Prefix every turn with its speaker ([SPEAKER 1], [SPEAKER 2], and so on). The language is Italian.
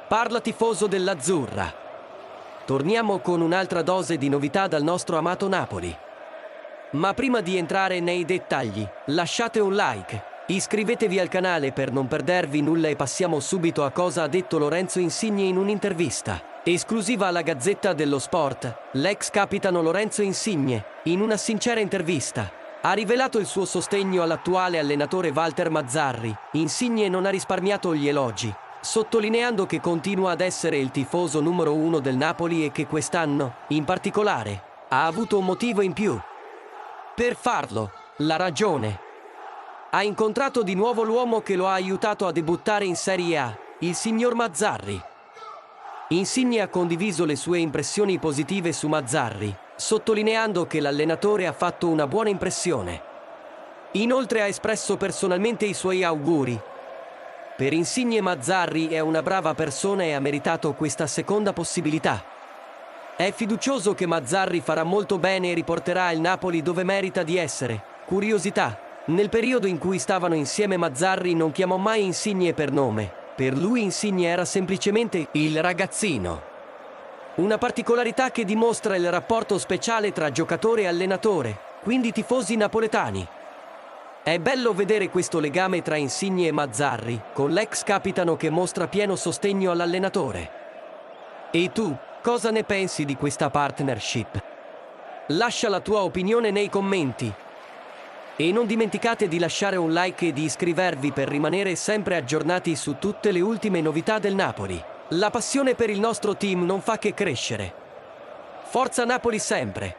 [SPEAKER 1] Parla tifoso dell'Azzurra. Torniamo con un'altra dose di novità dal nostro amato Napoli. Ma prima di entrare nei dettagli, lasciate un like, iscrivetevi al canale per non perdervi nulla e passiamo subito a cosa ha detto Lorenzo Insigne in un'intervista esclusiva alla Gazzetta dello Sport. L'ex capitano Lorenzo Insigne, in una sincera intervista, ha rivelato il suo sostegno all'attuale allenatore Walter Mazzarri. Insigne non ha risparmiato gli elogi, sottolineando che continua ad essere il tifoso numero uno del Napoli e che quest'anno, in particolare, ha avuto un motivo in più per farlo: la ragione. Ha incontrato di nuovo l'uomo che lo ha aiutato a debuttare in Serie A, il signor Mazzarri. Insigne ha condiviso le sue impressioni positive su Mazzarri, sottolineando che l'allenatore ha fatto una buona impressione. Inoltre ha espresso personalmente i suoi auguri. Per Insigne Mazzarri è una brava persona e ha meritato questa seconda possibilità. È fiducioso che Mazzarri farà molto bene e riporterà il Napoli dove merita di essere. Curiosità: nel periodo in cui stavano insieme Mazzarri non chiamò mai Insigne per nome. Per lui Insigne era semplicemente il ragazzino. Una particolarità che dimostra il rapporto speciale tra giocatore e allenatore, quindi tifosi napoletani. È bello vedere questo legame tra Insigne e Mazzarri, con l'ex capitano che mostra pieno sostegno all'allenatore. E tu, cosa ne pensi di questa partnership? Lascia la tua opinione nei commenti. E non dimenticate di lasciare un like e di iscrivervi per rimanere sempre aggiornati su tutte le ultime novità del Napoli. La passione per il nostro team non fa che crescere. Forza Napoli sempre!